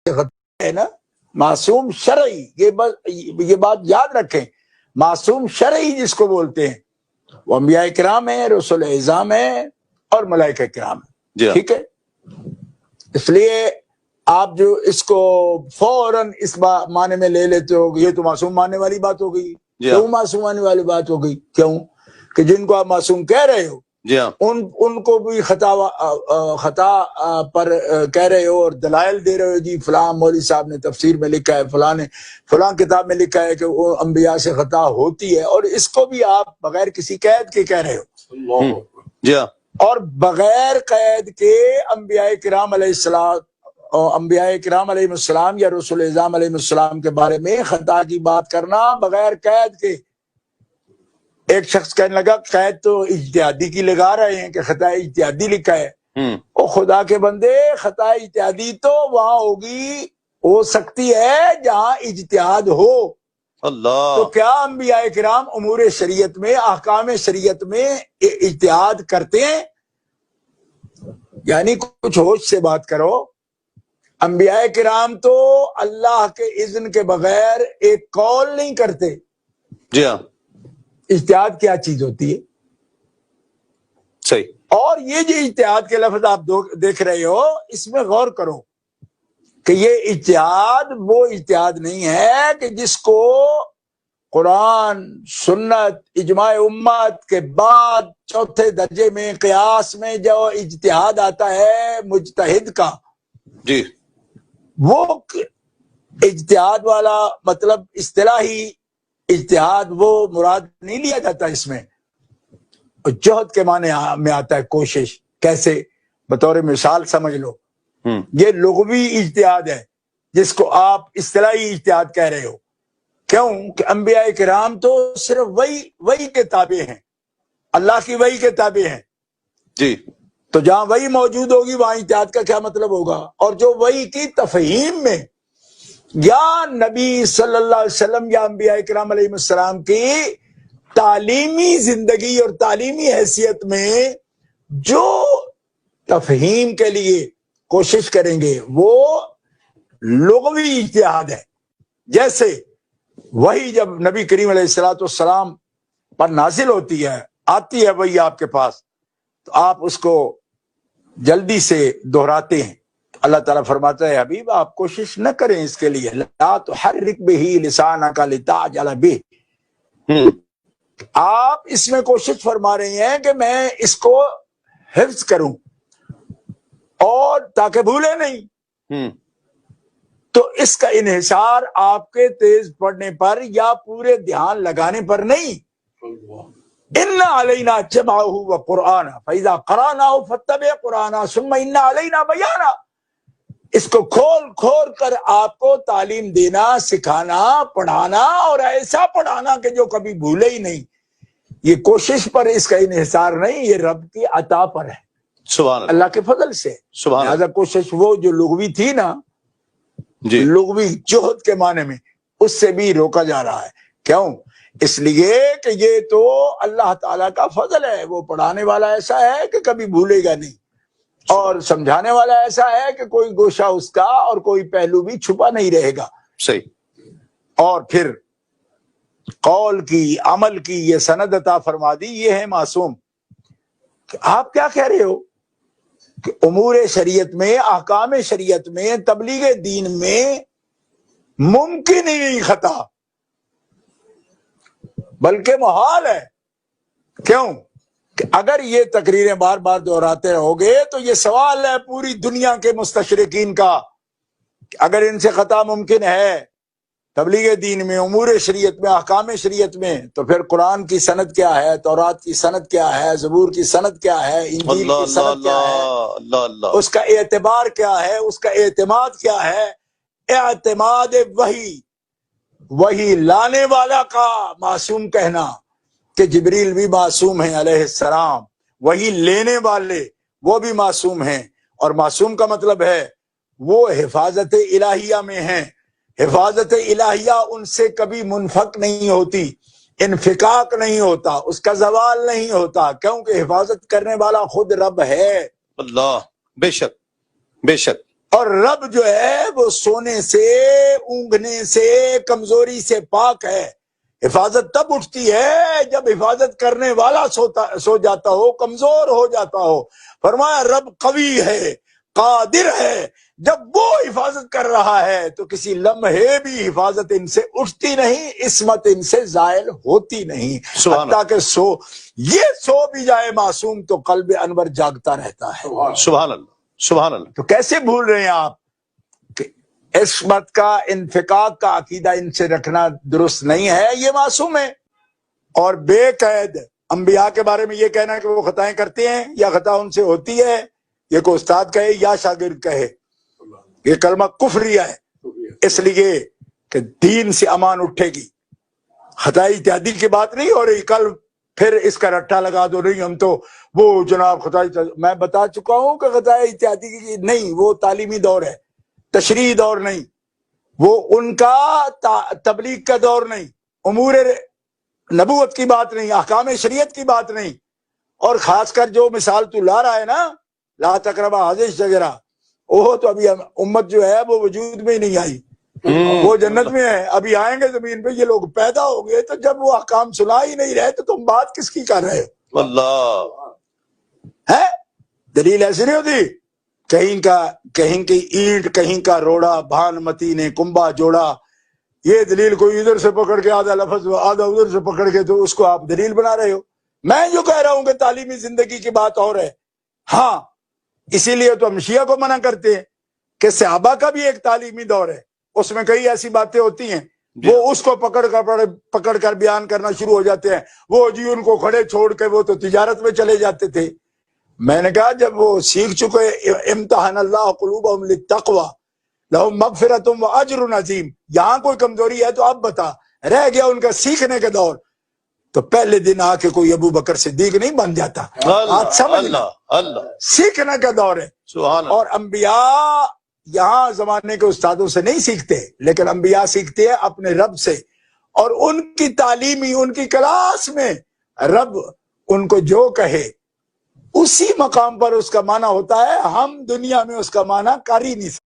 ہے نا معصوم شرعی، یہ بات یاد رکھیں، معصوم شرعی جس کو بولتے ہیں وہ انبیاء کرام ہیں، رسول اعظام ہیں اور ملائکہ کرام ہیں، ٹھیک ہے؟ اس لیے آپ جو اس کو فوراً اس معنی میں لے لیتے ہو یہ تو معصوم ماننے والی بات ہو گئی، کیوں معصوم ماننے والی بات ہو گئی؟ کیوں کہ جن کو آپ معصوم کہہ رہے ہو ان کو بھی خطا پر کہہ رہے ہو اور دلائل دے رہے ہو، جی فلاں مولوی صاحب نے تفسیر میں لکھا ہے، فلاں نے فلاں کتاب میں لکھا ہے کہ وہ انبیاء سے خطا ہوتی ہے، اور اس کو بھی آپ بغیر کسی قید کے کہہ رہے ہو۔ اور بغیر قید کے انبیاء کرام علیہ السلام اور انبیاء کرام علیہ السلام یا رسول اعظام علیہ السلام کے بارے میں خطا کی بات کرنا بغیر قید کے۔ ایک شخص کہنے لگا قید تو اجتہادی کی لگا رہے ہیں کہ خطا اجتہادی لکھا ہے، او خدا کے بندے، خطا اجتہادی تو وہاں ہوگی، ہو سکتی ہے جہاں اجتہاد ہو۔ تو کیا انبیاء کرام امور شریعت میں، احکام شریعت میں اجتہاد کرتے ہیں؟ یعنی کچھ ہوش سے بات کرو۔ انبیاء کرام تو اللہ کے اذن کے بغیر ایک قول نہیں کرتے۔ جی ہاں، اجتہاد کیا چیز ہوتی ہے؟ صحیح۔ اور یہ جو اجتہاد کے لفظ آپ دیکھ رہے ہو، اس میں غور کرو کہ یہ اجتہاد وہ اجتہاد نہیں ہے کہ جس کو قرآن، سنت، اجماع امت کے بعد چوتھے درجے میں قیاس میں جو اجتہاد آتا ہے مجتہد کا، جی، وہ اجتہاد والا مطلب اصطلاحی اجتہاد وہ مراد نہیں لیا جاتا اس میں۔ جہد کے معنی میں آتا ہے کوشش۔ کیسے؟ بطور مثال سمجھ لو، یہ لغوی اجتہاد ہے جس کو آپ اصطلاحی اجتہاد کہہ رہے ہو۔ کیوں کہ انبیاء کرام تو صرف وحی کے تابع ہیں، اللہ کی وحی کے تابع ہیں، جی۔ تو جہاں وحی موجود ہوگی وہاں اجتہاد کا کیا مطلب ہوگا؟ اور جو وحی کی تفہیم میں یا نبی صلی اللہ علیہ وسلم یا انبیاء کرام علیہ السلام کی تعلیمی زندگی اور تعلیمی حیثیت میں جو تفہیم کے لیے کوشش کریں گے وہ لغوی اجتہاد ہے۔ جیسے وہی جب نبی کریم علیہ السلام پر نازل ہوتی ہے، آتی ہے وہی آپ کے پاس، تو آپ اس کو جلدی سے دہراتے ہیں۔ اللہ تعالیٰ فرماتا ہے حبیب آپ کوشش نہ کریں اس کے لیے، لا تحرک بہ لسانک لتعجل بہ، آپ اس میں کوشش فرما رہے ہیں کہ میں اس کو حفظ کروں اور تاکہ بھولے نہیں، تو اس کا انحصار آپ کے تیز پڑھنے پر یا پورے دھیان لگانے پر نہیں۔ ان علینا جمعہ و قرآن فاذا قرأناہ فاتبع قرآنہ ثم ان علینا بیانہ، اس کو کھول کر آپ کو تعلیم دینا، سکھانا، پڑھانا، اور ایسا پڑھانا کہ جو کبھی بھولے ہی نہیں۔ یہ کوشش پر اس کا انحصار نہیں، یہ رب کی عطا پر ہے، سبحان اللہ، اللہ کے فضل سے۔ لہذا کوشش وہ جو لغوی تھی نا، لغوی جہد کے معنی میں، اس سے بھی روکا جا رہا ہے۔ کیوں؟ اس لیے کہ یہ تو اللہ تعالیٰ کا فضل ہے، وہ پڑھانے والا ایسا ہے کہ کبھی بھولے گا نہیں، اور سمجھانے والا ایسا ہے کہ کوئی گوشہ اس کا اور کوئی پہلو بھی چھپا نہیں رہے گا۔ صحیح۔ اور پھر قول کی، عمل کی یہ سند عطا فرما دی، یہ ہے معصوم۔ آپ کیا کہہ رہے ہو کہ امور شریعت میں، احکام شریعت میں، تبلیغ دین میں ممکن ہی نہیں خطا، بلکہ محال ہے۔ کیوں کہ اگر یہ تقریریں بار بار دہراتے رہو گے تو یہ سوال ہے پوری دنیا کے مستشرقین کا کہ اگر ان سے خطا ممکن ہے تبلیغ دین میں، امور شریعت میں، احکام شریعت میں، تو پھر قرآن کی سند کیا ہے، تورات کی سند کیا ہے، زبور کی سند کیا ہے، انجیل کی سند کیا ہے، اس کا اعتبار کیا ہے، اس کا اعتماد کیا ہے؟ اعتماد وہی لانے والا کا معصوم کہنا کہ جبریل بھی معصوم ہیں علیہ السلام، وہی لینے والے وہ بھی معصوم ہیں، اور معصوم کا مطلب ہے وہ حفاظت الہیہ میں ہیں۔ حفاظت الہیہ ان سے کبھی منفک نہیں ہوتی، انفکاک نہیں ہوتا، اس کا زوال نہیں ہوتا، کیونکہ حفاظت کرنے والا خود رب ہے۔ اللہ، بے شک، بے شک۔ اور رب جو ہے وہ سونے سے، اونگنے سے، کمزوری سے پاک ہے۔ حفاظت تب اٹھتی ہے جب حفاظت کرنے والا سو جاتا ہو، کمزور ہو جاتا ہو۔ فرمایا رب قوی ہے، قادر ہے، جب وہ حفاظت کر رہا ہے تو کسی لمحے بھی حفاظت ان سے اٹھتی نہیں، عصمت ان سے زائل ہوتی نہیں، حتیٰ کہ یہ سو بھی جائے معصوم تو قلب انور جاگتا رہتا ہے۔ سبحان اللہ، سبحان اللہ۔ تو کیسے بھول رہے ہیں آپ کہ عصمت کا، انفقاق کا عقیدہ ان سے رکھنا درست نہیں ہے، یہ معصوم ہے۔ اور بے قید انبیاء کے بارے میں یہ کہنا کہ وہ خطائیں کرتے ہیں یا خطا ان سے ہوتی ہے، یہ کوئی استاد کہے یا شاگرد کہے، یہ کلمہ کفریہ ہے، اس لیے کہ دین سے امان اٹھے گی۔ خطائی تعدیل کی بات نہیں ہو رہی، کل پھر اس کا رٹا لگا دو، نہیں ہم تو وہ جناب خطائی، میں بتا چکا ہوں کہ خطائی تعدیل نہیں، وہ تعلیمی دور ہے، تشریعی دور نہیں، وہ ان کا تبلیغ کا دور نہیں، امور نبوت کی بات نہیں، احکام شریعت کی بات نہیں۔ اور خاص کر جو مثال تو لا رہا ہے نا، لا تقربا هذه الشجرہ، وہ تو ابھی امت جو ہے وہ وجود میں ہی نہیں آئی، وہ جنت میں ہے، ابھی آئیں گے زمین پہ، یہ لوگ پیدا ہو گئے، تو جب وہ احکام سنا ہی نہیں رہے تو تم بات کس کی کر رہے ہو؟ اللہ ہے دلیل ایسی نہیں ہوتی، کہیں کی اینٹ، کہیں کا روڑا، بھان متی نے کنبا جوڑا، یہ دلیل کوئی ادھر سے پکڑ کے آدھا لفظ آدھا ادھر سے پکڑ کے تو اس کو آپ دلیل بنا رہے ہو۔ میں جو کہہ رہا ہوں کہ تعلیمی زندگی کی بات اور ہے، ہاں اسی لیے تو ہم شیعہ کو منع کرتے ہیں کہ صحابہ کا بھی ایک تعلیمی دور ہے، اس میں کئی ایسی باتیں ہوتی ہیں، وہ اس کو پکڑ کر بیان کرنا شروع ہو جاتے ہیں، وہ جی ان کو کھڑے چھوڑ کے وہ تو تجارت میں چلے جاتے تھے۔ میں نے کہا جب وہ سیکھ چکے، امتحان اللہ قلوبہم للتقوی لہم مغفرۃ واجر عظیم، یہاں کوئی کمزوری ہے تو اب بتا، رہ گیا ان کا سیکھنے کا دور، تو پہلے دن آ کے کوئی ابو بکر صدیق نہیں بن جاتا، آج سمجھ لو، اللہ سیکھنے کا دور ہے۔ سبحان اللہ۔ اور انبیاء یہاں زمانے کے استادوں سے نہیں سیکھتے، لیکن انبیاء سیکھتے ہیں اپنے رب سے، اور ان کی تعلیمی، ان کی کلاس میں رب ان کو جو کہے اسی مقام پر اس کا معنی ہوتا ہے، ہم دنیا میں اس کا معنی کر ہی نہیں سکتے۔